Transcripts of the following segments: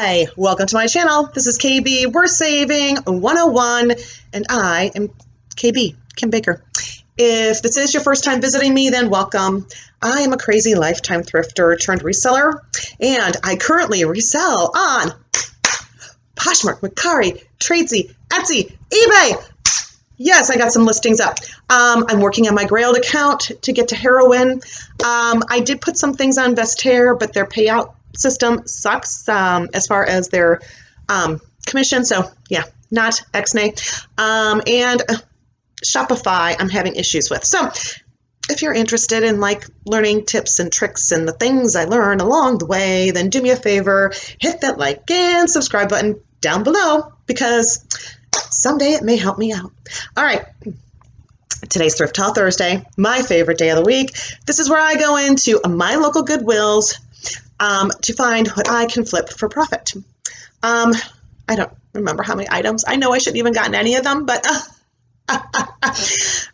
Hi, welcome to my channel. This is KB Worth Saving 101, and I am KB, Kim Baker. If this is your first time visiting me, then welcome. I am a crazy lifetime thrifter turned reseller, and I currently resell on Poshmark, mercari, Tradesy, Etsy, eBay. Yes, I got some listings up. I'm working on my Grailed account to get to heroin. I did put some things on Vestaire, but their payout system sucks as far as their commission. So yeah, not X-nay. And Shopify I'm having issues with. So if you're interested in like learning tips and tricks and the things I learn along the way, then do me a favor, hit that like and subscribe button down below because someday it may help me out. All right. Today's Thrift Haul Thursday, my favorite day of the week. This is where I go into my local Goodwills to find what I can flip for profit. I don't remember how many items. I know I shouldn't even gotten any of them, but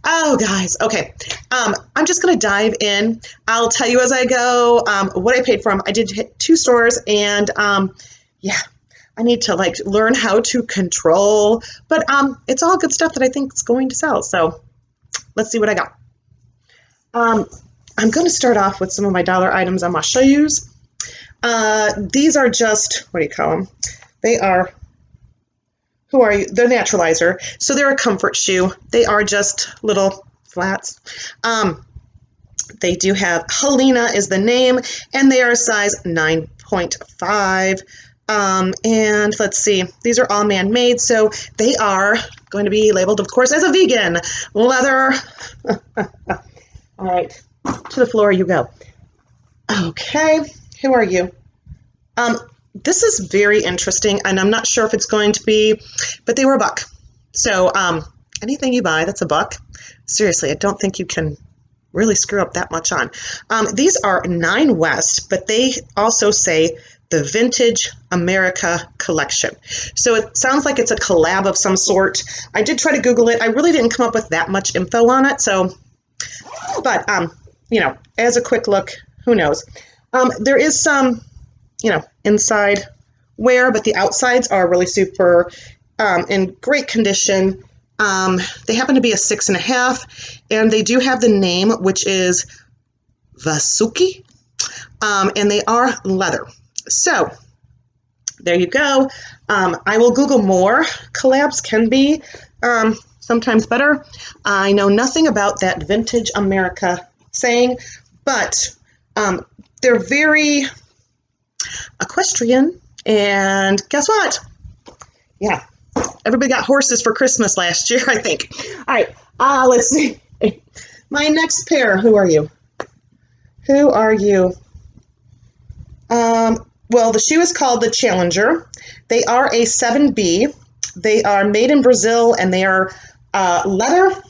oh, guys. Okay. I'm just going to dive in. I'll tell you as I go what I paid for them. I did hit 2 stores, and yeah, I need to like learn how to control, but it's all good stuff that I think is going to sell. So let's see what I got. I'm going to start off with some of my dollar items I'm going to show you. These are just, what do you call them? They are, who are you? They're naturalizer. So they're a comfort shoe. They are just little flats. They do have, Helena is the name, and they are a size 9.5. And let's see, these are all man-made, so they are going to be labeled, of course, as a vegan leather. All right, to the floor you go. Okay, who are you? This is very interesting, and I'm not sure if it's going to be, but they were $1. So anything you buy that's $1, seriously, I don't think you can really screw up that much on. These are 9 West, but they also say the Vintage America Collection. So it sounds like it's a collab of some sort. I did try to Google it. I really didn't come up with that much info on it. So, but, you know, as a quick look, who knows? There is some, you know, inside wear, but the outsides are really super in great condition. They happen to be a 6.5, and they do have the name, which is Vasuki, and they are leather. So there you go. I will Google more. Collabs can be sometimes better. I know nothing about that Vintage America saying, but they're very equestrian. And guess what? Yeah, everybody got horses for Christmas last year, I think. All right, let's see. My next pair, who are you? Who are you? Well, the shoe is called the Challenger. They are a 7B. They are made in Brazil, and they are leather.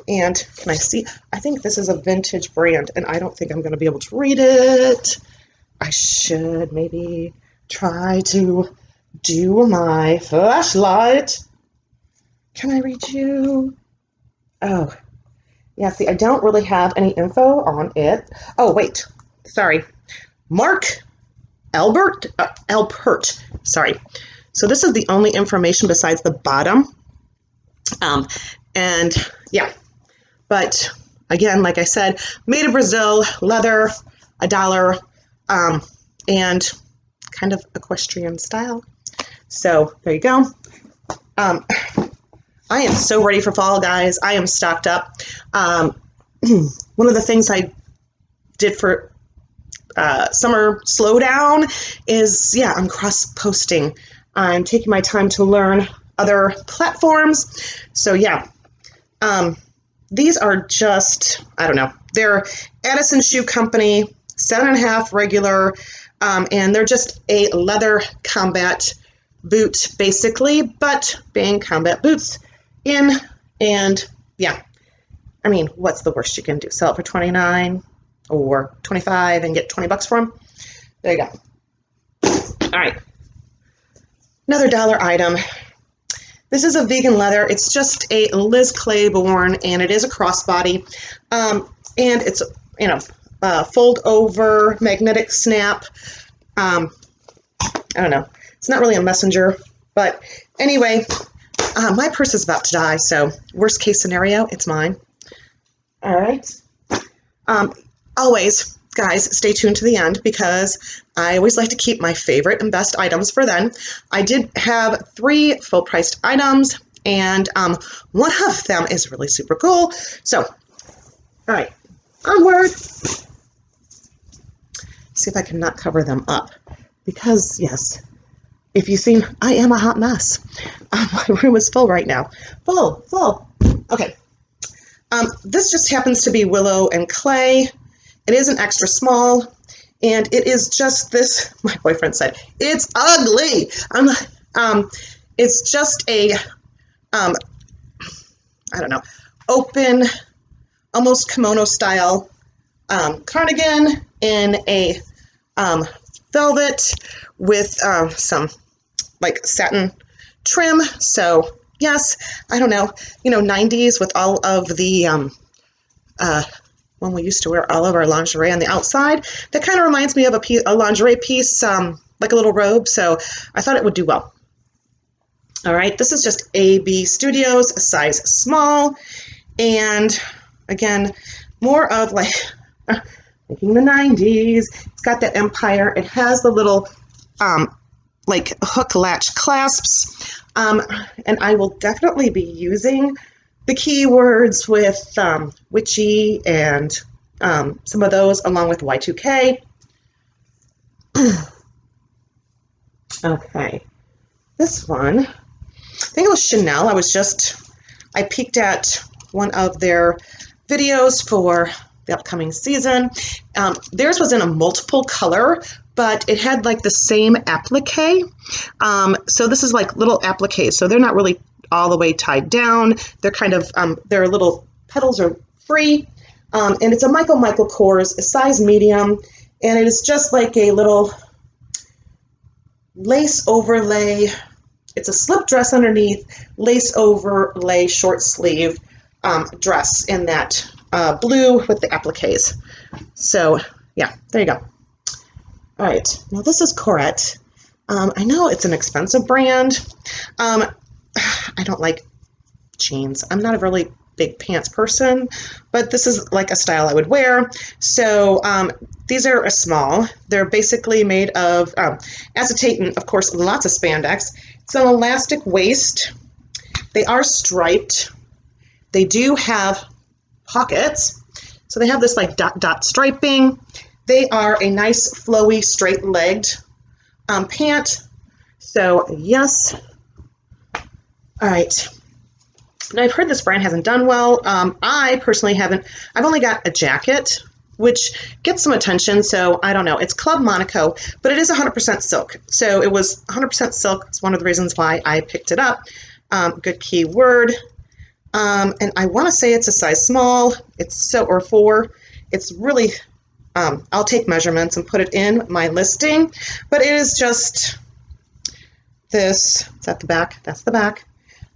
And can I see? I think this is a vintage brand, and I don't think I'm going to be able to read it. I should maybe try to do my flashlight. Can I read you? Oh, yeah, see, I don't really have any info on it. Oh, wait, sorry. Mark Alpert, sorry. So this is the only information besides the bottom. And yeah, but again, like I said, made in Brazil, leather, $1, and kind of equestrian style. So there you go. I am so ready for fall, guys. I am stocked up. One of the things I did for summer slowdown is, yeah, I'm cross-posting. I'm taking my time to learn other platforms. So yeah, these are just, I don't know, they're Addison Shoe Company, 7.5 regular, and they're just a leather combat boot, basically, but being combat boots in, and yeah, I mean, what's the worst you can do? Sell it for $29 or $25 and get $20 for them? There you go. All right. Another dollar item. This is a vegan leather. It's just a Liz Claiborne, and it is a crossbody. And it's, you know, fold over magnetic snap. I don't know. It's not really a messenger, but anyway, my purse is about to die, so worst case scenario, it's mine. All right. Always, guys, stay tuned to the end because I always like to keep my favorite and best items for then. I did have 3 full-priced items, and one of them is really super cool. So, all right, onward. See if I can not cover them up because, yes, if you've seen, I am a hot mess. My room is full right now. Full. Okay. This just happens to be willow and clay. It is an extra small, and it is just this. My boyfriend said it's ugly. It's just a, I don't know, open, almost kimono style cardigan in a velvet with some like satin trim. So yes, I don't know, 90s with all of the when we used to wear all of our lingerie on the outside. That kind of reminds me of a lingerie piece, like a little robe. So I thought it would do well. All right, this is just AB Studios, a size small, and again, more of like making the 90s. It's got that empire. It has the little like hook latch clasps, and I will definitely be using the keywords with witchy and some of those along with Y2K. Okay, this one, I think it was Chanel. I peeked at one of their videos for the upcoming season. Theirs was in a multiple color, but it had like the same applique. So this is like little appliques. So they're not really all the way tied down. They're kind of, their little petals are free. And it's a Michael Kors, a size medium. And it is just like a little lace overlay. It's a slip dress underneath, lace overlay short sleeve dress in that blue with the appliques. So yeah, there you go. All right, now this is Corette. I know it's an expensive brand. I don't like jeans. I'm not a really big pants person, but this is like a style I would wear. So these are a small. They're basically made of acetate and, of course, lots of spandex. It's an elastic waist. They are striped. They do have pockets. So they have this like dot striping. They are a nice flowy straight-legged pant. So yes. All right. Now I've heard this brand hasn't done well. I personally haven't. I've only got a jacket, which gets some attention. So I don't know. It's Club Monaco, but it is 100% silk. So it was 100% silk. It's one of the reasons why I picked it up. Good keyword. And I want to say it's a size small. It's or 4. It's really. I'll take measurements and put it in my listing, but it is just this. Is that the back? That's the back.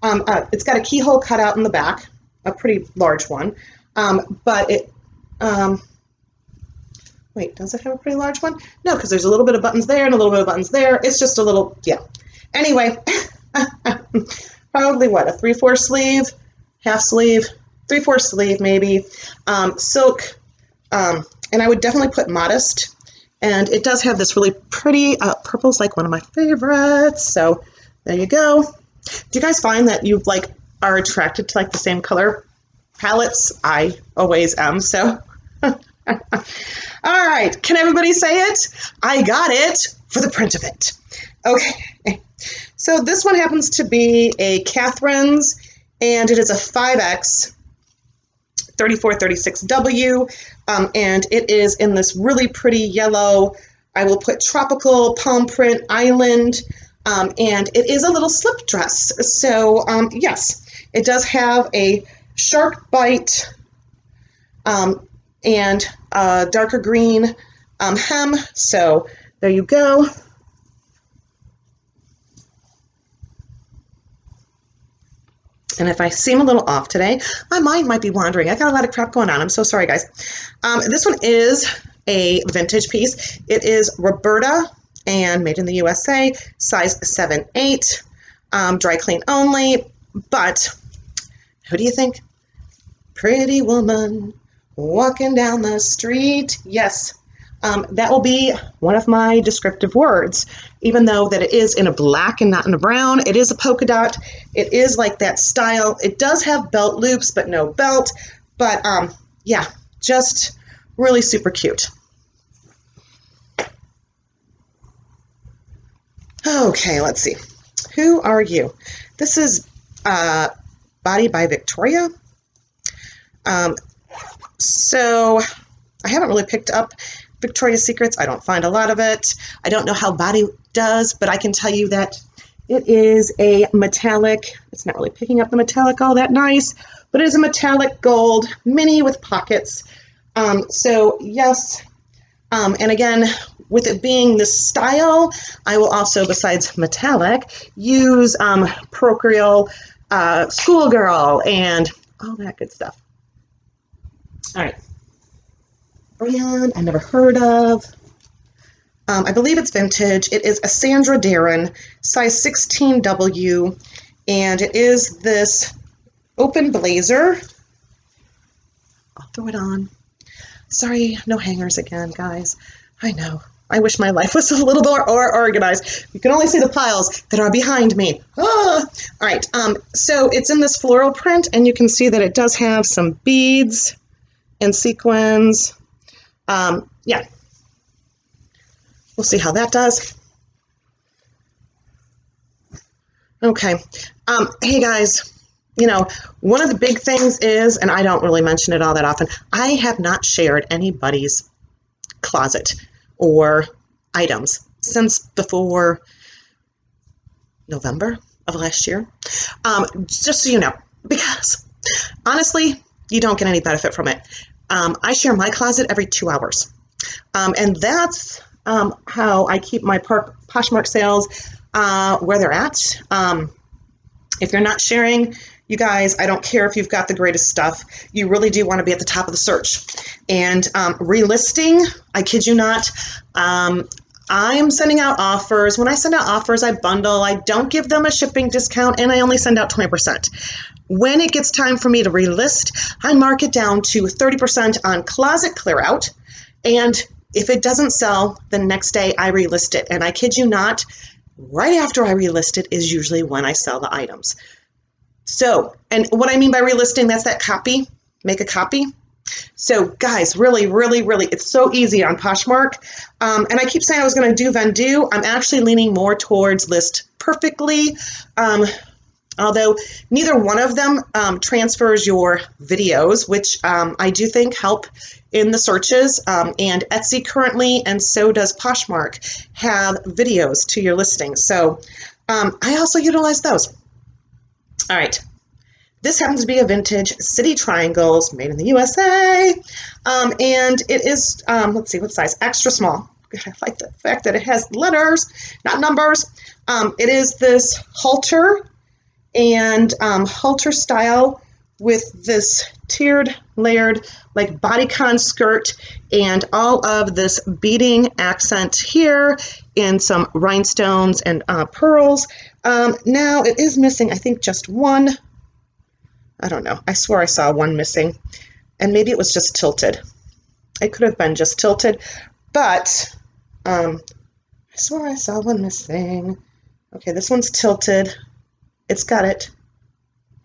It's got a keyhole cut out in the back, a pretty large one, but it, wait, does it have a pretty large one? No, because there's a little bit of buttons there and a little bit of buttons there. It's just a little, yeah. Anyway, probably what, a 3/4 sleeve, half sleeve, 3/4 sleeve maybe, silk, and I would definitely put modest, and it does have this really pretty, purple's like one of my favorites, so there you go. Do you guys find that you are attracted to the same color palettes? I always am, so. All right, can everybody say it? I got it for the print of it. Okay, so this one happens to be a Catherine's, and it is a 5X 3436W, and it is in this really pretty yellow, I will put tropical palm print island, and it is a little slip dress. So yes, it does have a shark bite and a darker green hem. So there you go. And if I seem a little off today, my mind might be wandering. I got a lot of crap going on. I'm so sorry, guys. This one is a vintage piece. It is Roberta and made in the USA, size 7-8, dry clean only. But who do you think? Pretty woman walking down the street. Yes, that will be one of my descriptive words, even though that it is in a black and not in a brown. It is a polka dot. It is like that style. It does have belt loops, but no belt. But yeah, just really super cute. Okay, let's see. Who are you? This is Body by Victoria. So I haven't really picked up Victoria's Secrets. I don't find a lot of it. I don't know how Body does, but I can tell you that it is a metallic. It's not really picking up the metallic all that nice, but it is a metallic gold mini with pockets. So yes, and again, with it being this style, I will also, besides metallic, use Procreal, Schoolgirl, and all that good stuff. All right. Brand I never heard of. I believe it's vintage. It is a Sandra Darren, size 16W, and it is this open blazer. I'll throw it on. Sorry, no hangers again, guys. I know. I wish my life was a little more organized. You can only see the piles that are behind me. Ah! All right, so it's in this floral print, and you can see that it does have some beads and sequins. Yeah, we'll see how that does. Okay, hey guys, you know, one of the big things is, and I don't really mention it all that often, I have not shared anybody's closet or items since before November of last year, just so you know, because honestly, you don't get any benefit from it. I share my closet every 2 hours, and that's how I keep my Poshmark sales where they're at. If you're not sharing, you guys, I don't care if you've got the greatest stuff, you really do want to be at the top of the search. And relisting, I kid you not, I'm sending out offers. When I send out offers, I bundle. I don't give them a shipping discount, and I only send out 20%. When it gets time for me to relist, I mark it down to 30% on closet clear out. And if it doesn't sell, the next day I relist it. And I kid you not, right after I relist it is usually when I sell the items. So, and what I mean by relisting, that's that copy, make a copy. So guys, really, really, really, it's so easy on Poshmark. And I keep saying I was going to do Vendu. I'm actually leaning more towards list perfectly. Although neither one of them transfers your videos, which I do think help in the searches. And Etsy currently, and so does Poshmark, have videos to your listing. So I also utilize those. All right. This happens to be a vintage City Triangles made in the USA. And it is, let's see, what size? Extra small. I like the fact that it has letters, not numbers. It is this halter and halter style with this tiered, layered, like bodycon skirt and all of this beading accent here and some rhinestones and pearls. Now it is missing, I think, just one. I don't know. I swear I saw one missing, and maybe it was just tilted. It could have been just tilted, but I swear I saw one missing. Okay, this one's tilted. It's got it.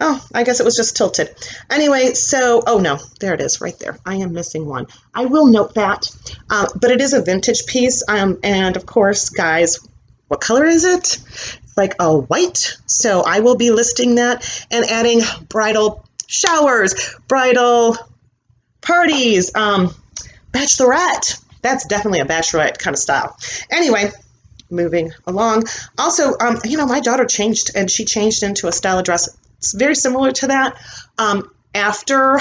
Oh, I guess it was just tilted. Anyway, so, oh no, there it is right there. I am missing one. I will note that, but it is a vintage piece, and of course, guys, what color is it? It's like a white, so I will be listing that and adding bridal showers, bridal parties, bachelorette. That's definitely a bachelorette kind of style. Anyway, moving along. Also, you know, my daughter changed, and she changed into a style of dress. It's very similar to that after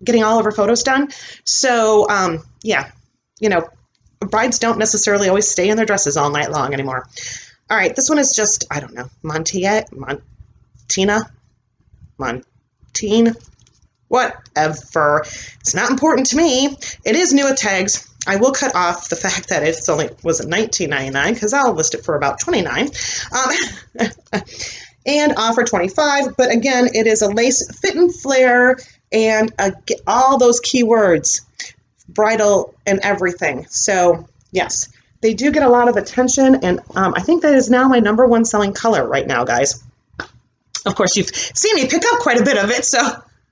getting all of her photos done. So, yeah, you know, brides don't necessarily always stay in their dresses all night long anymore. All right, this one is just, I don't know, Montine. Whatever. It's not important to me. It is new with tags. I will cut off the fact that it's only was $19.99 because I'll list it for about $29. And offer $25. But again, it is a lace fit and flare and all those keywords, bridal and everything. So yes, they do get a lot of attention, and I think that is now my #1 selling color right now, guys. Of course, you've seen me pick up quite a bit of it, so.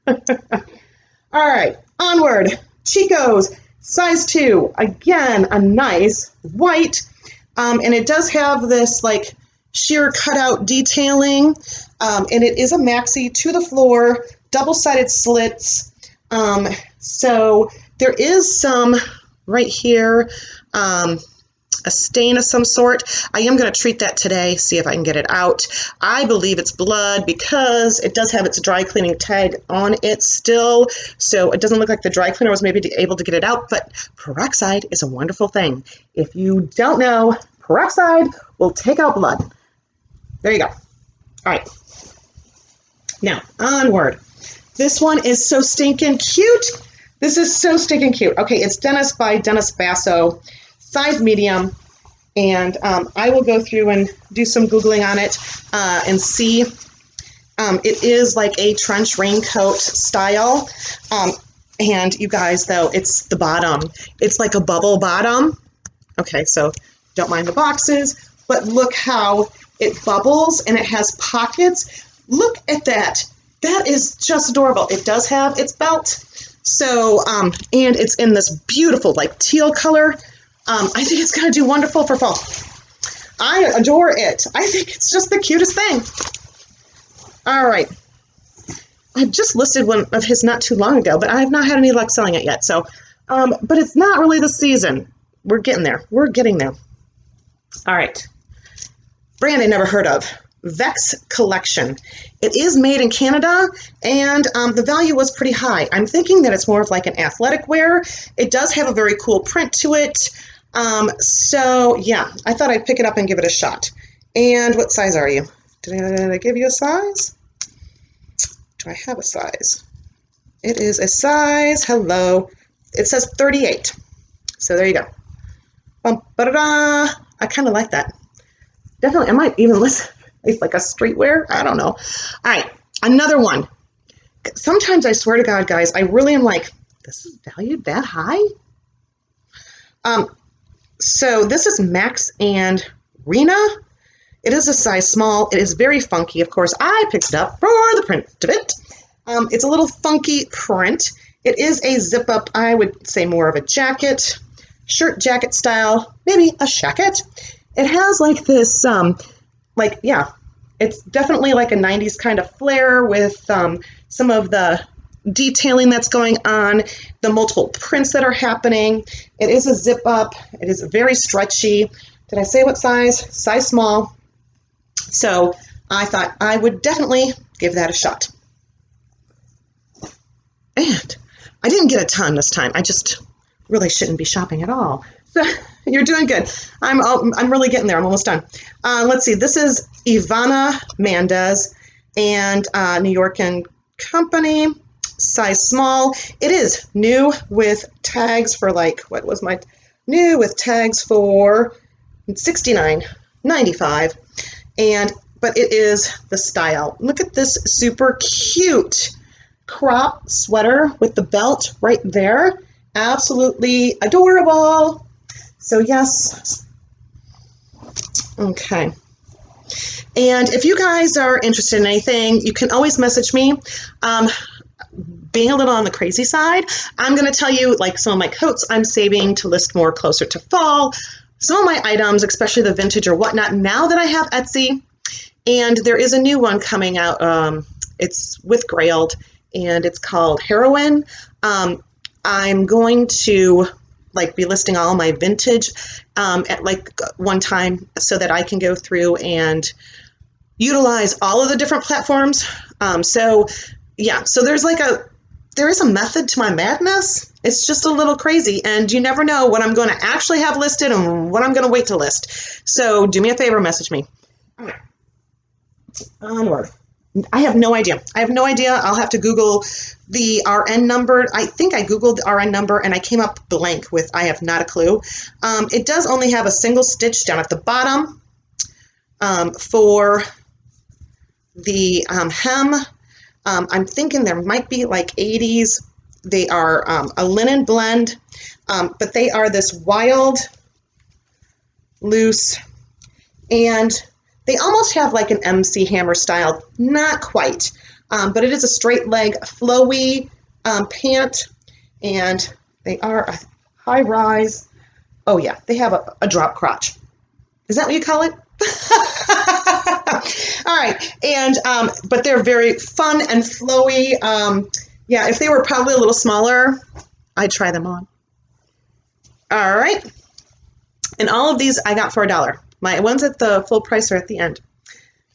All right, onward. Chico's size 2. Again, a nice white, and it does have this like sheer cutout detailing, and it is a maxi to the floor, double-sided slits. So there is some right here, a stain of some sort. I am going to treat that today, see if I can get it out. I believe it's blood because it does have its dry cleaning tag on it still, so it doesn't look like the dry cleaner was maybe able to get it out, but peroxide is a wonderful thing. If you don't know, peroxide will take out blood. There you go. All right. Now, onward. This one is so stinking cute. This is so stinking cute. Okay, it's Dennis by Dennis Basso, size medium, and I will go through and do some Googling on it and see. It is like a trench raincoat style, and you guys, though, it's the bottom. It's like a bubble bottom. Okay, so don't mind the boxes, but look how it bubbles and it has pockets. Look at that. That is just adorable. It does have its belt. So, and it's in this beautiful like teal color. I think it's going to do wonderful for fall. I adore it. I think it's just the cutest thing. All right. I just listed one of his not too long ago, but I have not had any luck selling it yet. So, but it's not really the season. We're getting there. We're getting there. All right. Brand I never heard of. Vex Collection. It is made in Canada, and the value was pretty high. I'm thinking that it's more of like an athletic wear. It does have a very cool print to it. So yeah, I thought I'd pick it up and give it a shot. And what size are you? Did I give you a size? Do I have a size? It is a size, hello. It says 38. So there you go. Bum-ba-da-da. I kind of like that. Definitely, I might even list it's like a streetwear. I don't know. All right, another one. Sometimes I swear to God, guys, I really am like, this is valued that high? So this is Max and Rena. It is a size small. It is very funky. Of course, I picked it up for the print of it. It's a little funky print. It is a zip up, I would say more of a jacket, shirt jacket style, maybe a shacket. It has like this, yeah, it's definitely like a 90s kind of flair with some of the detailing that's going on, the multiple prints that are happening. It is a zip up. It is very stretchy. Did I say what size? Size small. So I thought I would definitely give that a shot. And I didn't get a ton this time. I just really shouldn't be shopping at all. So you're doing good. I'm really getting there. I'm almost done. Let's see. This is Ivana Mendez and New York and Company, size small. It is new with tags for like, what was my new with tags for $69.95. But it is the style. Look at this super cute crop sweater with the belt right there. Absolutely adorable. So yes. Okay. And if you guys are interested in anything, you can always message me. Being a little on the crazy side, I'm going to tell you like some of my coats I'm saving to list more closer to fall. Some of my items, especially the vintage or whatnot, now that I have Etsy. And there is a new one coming out. It's with Grailed, and it's called Heroine. I'm going to like be listing all my vintage at like one time so that I can go through and utilize all of the different platforms. So yeah, so there is a method to my madness. It's just a little crazy, and you never know what I'm going to actually have listed and what I'm going to wait to list. So do me a favor, message me. All right. Onward. I have no idea. I have no idea. I'll have to Google the RN number. I think I Googled the RN number and I came up blank with I have not a clue. It does only have a single stitch down at the bottom for the hem. I'm thinking there might be like 80s. They are a linen blend, but they are this wild, loose, and they almost have like an MC Hammer style, not quite, but it is a straight leg, flowy pant, and they are a high rise. Oh yeah, they have a drop crotch. Is that what you call it? All right, and but they're very fun and flowy. Yeah, if they were probably a little smaller, I'd try them on. All right, and all of these I got for $1. My ones at the full price are at the end.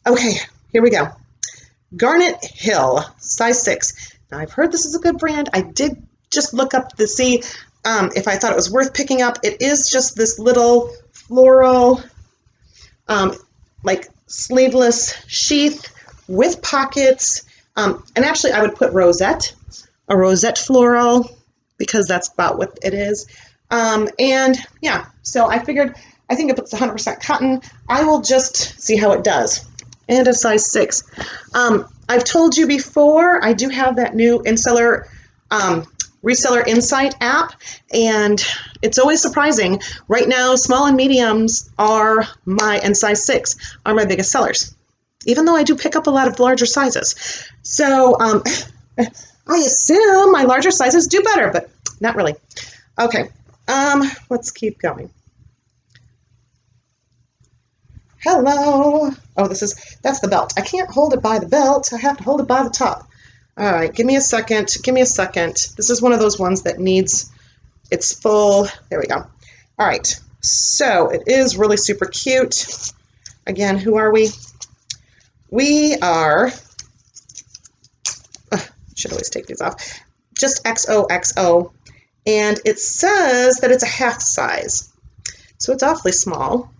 Okay, here we go. Garnet Hill, size 6. Now, I've heard this is a good brand. I did just look up to see if I thought it was worth picking up. It is just this little floral, like sleeveless sheath with pockets. And actually, I would put rosette, a rosette floral, because that's about what it is. And yeah, so I figured, I think if it's 100% cotton, I will just see how it does. And a size 6. I've told you before, I do have that new Reseller Insight app, and it's always surprising. Right now, small and mediums are and size 6 are my biggest sellers, even though I do pick up a lot of larger sizes. So I assume my larger sizes do better, but not really. Okay, let's keep going. Hello. Oh, that's the belt. I can't hold it by the belt. I have to hold it by the top. All right, give me a second. Give me a second. This is one of those ones that needs its full. There we go. All right, so it is really super cute. Again, who are we? We are, should always take these off, just XOXO, and it says that it's a half size, so it's awfully small.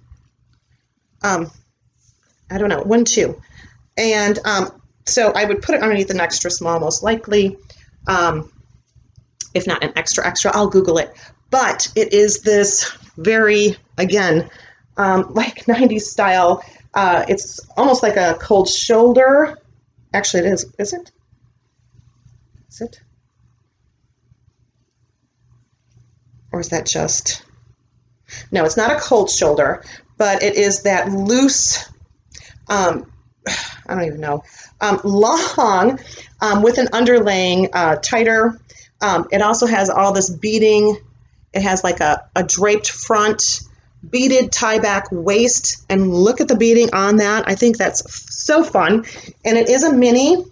I don't know, 1, 2. And so I would put it underneath an extra small, most likely. If not an extra, I'll Google it. But it is this very, again, like 90s style. It's almost like a cold shoulder. Actually, it is. Is it? Is it? Or is that just... No, it's not a cold shoulder, but it is that loose, I don't even know, long, with an underlaying, tighter. It also has all this beading. It has like a draped front, beaded tie back waist, and look at the beading on that. I think that's so fun. And it is a mini,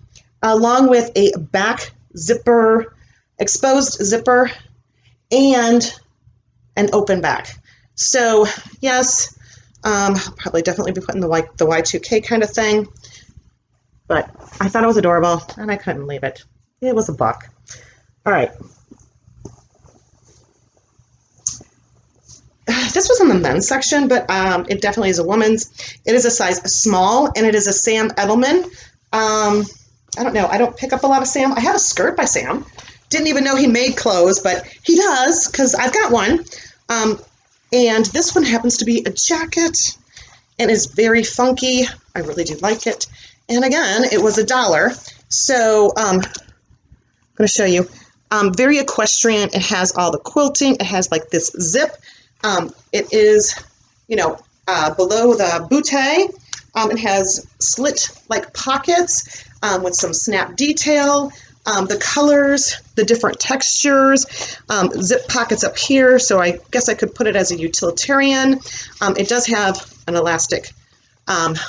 along with a back zipper, exposed zipper, and an open back. So yes, I'll probably definitely be putting the Y2K kind of thing, but I thought it was adorable and I couldn't leave it. It was $1. All right. This was in the men's section, but it definitely is a woman's. It is a size small, and it is a Sam Edelman. I don't know. I don't pick up a lot of Sam. I have a skirt by Sam. Didn't even know he made clothes, but he does, because I've got one. And this one happens to be a jacket and is very funky. I really do like it. And again, it was $1. So I'm going to show you. Very equestrian. It has all the quilting. It has like this zip. It is, below the bootay. It has slit like pockets with some snap detail. The colors, the different textures, zip pockets up here, so I guess I could put it as a utilitarian. It does have an elastic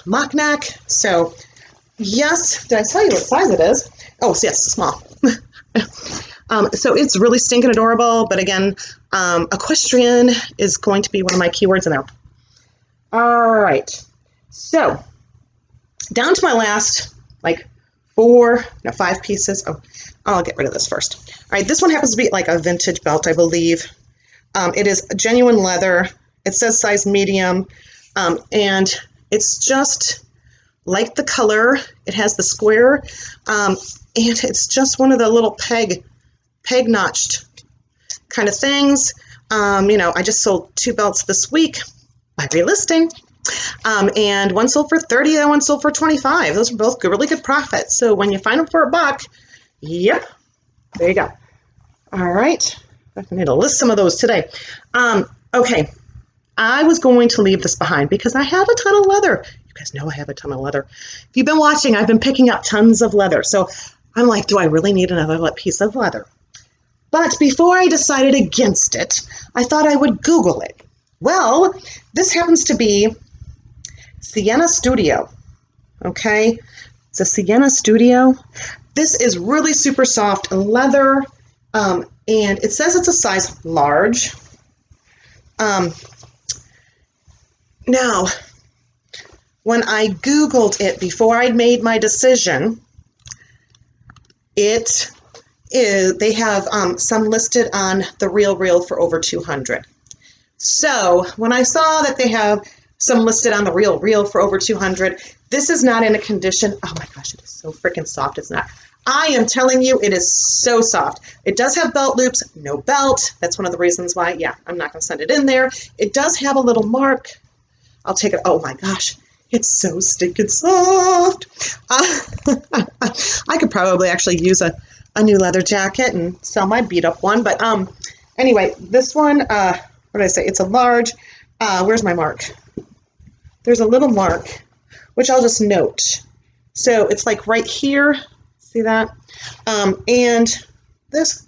mock neck, so yes, did I tell you what size it is? Oh, yes, small. So it's really stinking adorable, but again, equestrian is going to be one of my keywords in there. All right, so down to my last, 5 pieces. Oh, I'll get rid of this first. All right, this one happens to be like a vintage belt, I believe. It is genuine leather. It says size medium, and it's just like the color. It has the square, and it's just one of the little peg notched kind of things. You know, I just sold 2 belts this week by relisting. And one sold for 30 and one sold for 25. Those are both good, really good profits. So when you find them for $1, yep, there you go. All right, I need to list some of those today. Okay, I was going to leave this behind because I have a ton of leather. You guys know I have a ton of leather. If you've been watching, I've been picking up tons of leather. So I'm like, do I really need another piece of leather? But before I decided against it, I thought I would Google it. Well, this happens to be Sienna Studio, okay? It's a Sienna Studio. This is really super soft leather, and it says it's a size large. Now, when I Googled it before I made my decision, they have some listed on the RealReal for over 200. So when I saw that they have some listed on the RealReal for over 200, this is not in a condition. Oh my gosh, it is so freaking soft. It's not. I am telling you, it is so soft. It does have belt loops, no belt. That's one of the reasons why, yeah, I'm not going to send it in there. It does have a little mark. I'll take it. Oh my gosh, it's so stinking soft. I could probably actually use a new leather jacket and sell my beat up one. But anyway, this one, what did I say? It's a large. Where's my mark? There's a little mark, which I'll just note. So it's like right here. See that? And this,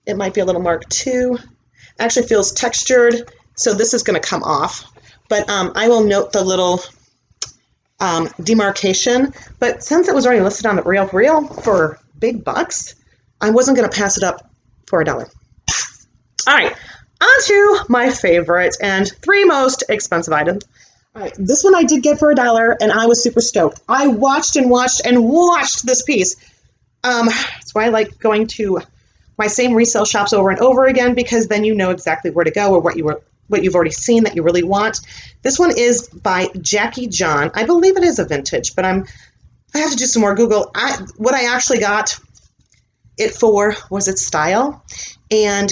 it might be a little mark too. Actually feels textured, so this is going to come off. But I will note the little demarcation. But since it was already listed on the RealReal for big bucks, I wasn't going to pass it up for $1. All right, on to my favorite and 3 most expensive items. All right, this one I did get for $1, and I was super stoked. I watched and watched and watched this piece. That's why I like going to my same resale shops over and over again, because then you know exactly where to go or what you've already seen that you really want. This one is by Jackie John. I believe it is a vintage, but I have to do some more Google. What I actually got it for was its style, and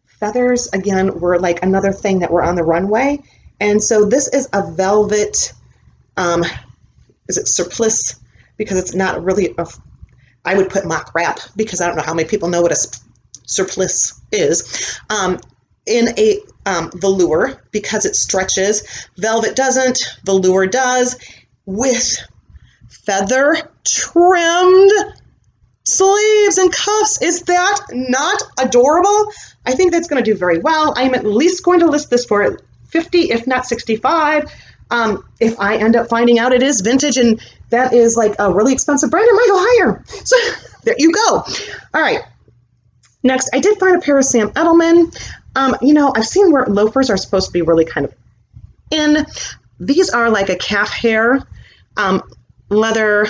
feathers again were like another thing that were on the runway. And so this is a velvet, is it surplice? Because it's not really I would put mock wrap, because I don't know how many people know what a surplice is. In a velour, because it stretches. Velvet doesn't, velour does, with feather trimmed sleeves and cuffs. Is that not adorable? I think that's going to do very well. I'm at least going to list this for 50, if not 65. If I end up finding out it is vintage and that is like a really expensive brand, it might go higher. So there you go. All right. Next, I did find a pair of Sam Edelman. You know, I've seen where loafers are supposed to be really kind of in. These are like a calf hair leather.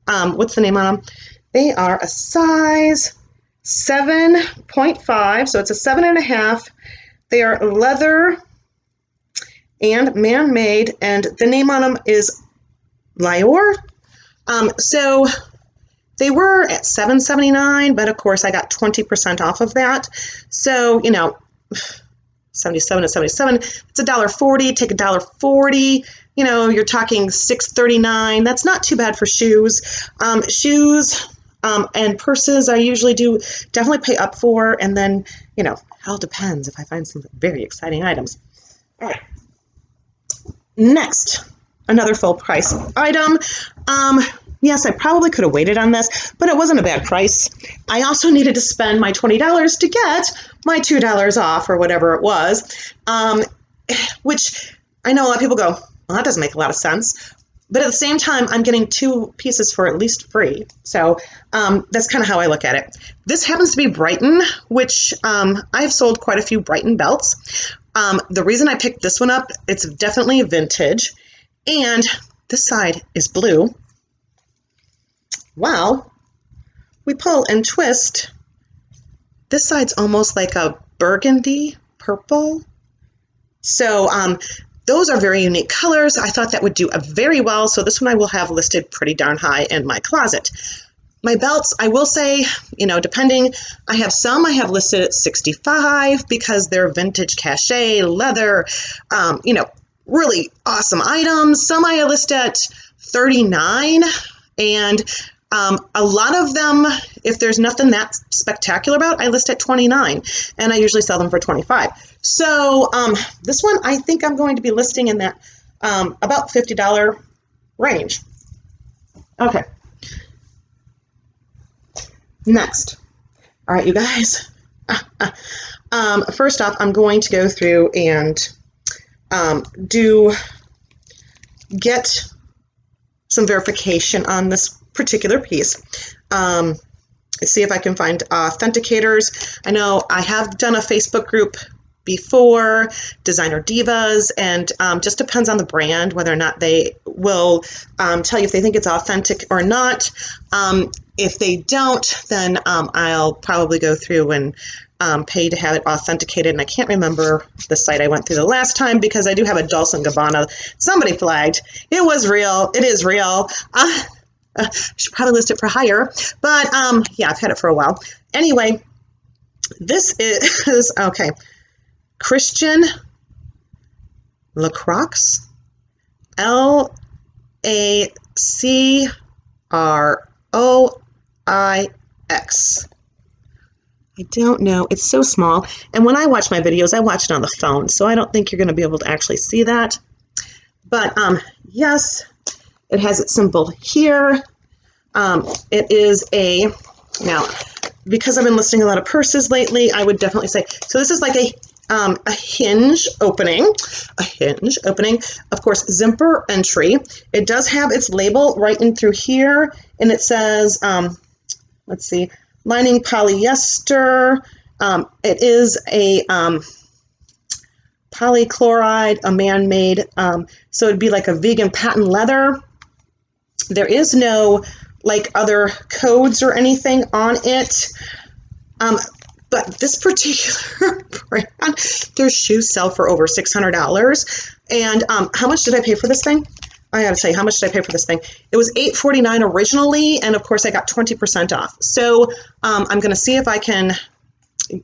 What's the name on them? They are a size 7.5, so it's a 7.5. They are leather and man-made, and the name on them is Lior. So they were at $7.79, but of course I got 20% off of that. So, you know, 77 to 77, it's $1.40. Take $1.40. You know, you're talking $6.39. That's not too bad for shoes. Shoes and purses I usually do definitely pay up for, and then, you know, it all depends if I find some very exciting items. All right. Next, another full price item. Yes, I probably could have waited on this, but it wasn't a bad price. I also needed to spend my $20 to get my $2 off, or whatever it was, which I know a lot of people go, well, that doesn't make a lot of sense. But at the same time, I'm getting 2 pieces for at least free. So that's kind of how I look at it. This happens to be Brighton, which I've sold quite a few Brighton belts. The reason I picked this one up, it's definitely vintage. And this side is blue. Wow. We pull and twist. This side's almost like a burgundy purple. So those are very unique colors. I thought that would do very well. So this one I will have listed pretty darn high in my closet. My belts, I will say, depending, I have listed at 65 because they're vintage cachet, leather, really awesome items. Some I list at 39, and a lot of them, if there's nothing that spectacular about, I list at 29, and I usually sell them for 25. So this one, I think I'm going to be listing in that about $50 range. Okay. Next. All right, you guys. First off, I'm going to go through and get some verification on this particular piece. See if I can find authenticators. I know I have done a Facebook group before, Designer Divas, and just depends on the brand whether or not they will tell you if they think it's authentic or not. If they don't, then I'll probably go through and pay to have it authenticated. And I can't remember the site I went through the last time because I do have a Dolce & Gabbana. Somebody flagged. It was real. It is real. I should probably list it for higher. But yeah, I've had it for a while. Anyway, this is, okay, Christian Lacroix, Lacroix. I don't know. It's so small. And when I watch my videos, I watch it on the phone, so I don't think you're going to be able to actually see that. But yes, it has its symbol here. It is now, because I've been listing a lot of purses lately, I would definitely say, so this is like a hinge opening, of course, zipper entry. It does have its label right in through here, and it says, let's see, lining polyester. It is a polychloride, a man-made, so it'd be like a vegan patent leather. There is no like other codes or anything on it. But this particular brand, their shoes sell for over $600. And how much did I pay for this thing? I gotta tell you, how much did I pay for this thing? It was $8.49 originally, and of course I got 20% off. So I'm gonna see if I can,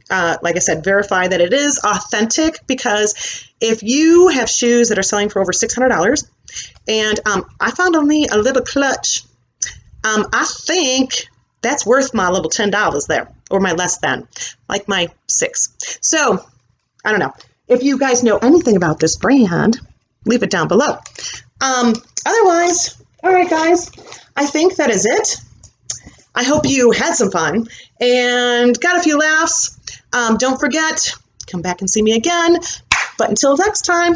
like I said, verify that it is authentic, because if you have shoes that are selling for over $600, and I found only a little clutch, I think that's worth my little $10 there, or my less than, like my $6. So I don't know. If you guys know anything about this brand, leave it down below. Otherwise, all right, guys, I think that is it. I hope you had some fun and got a few laughs. Don't forget, come back and see me again. But until next time,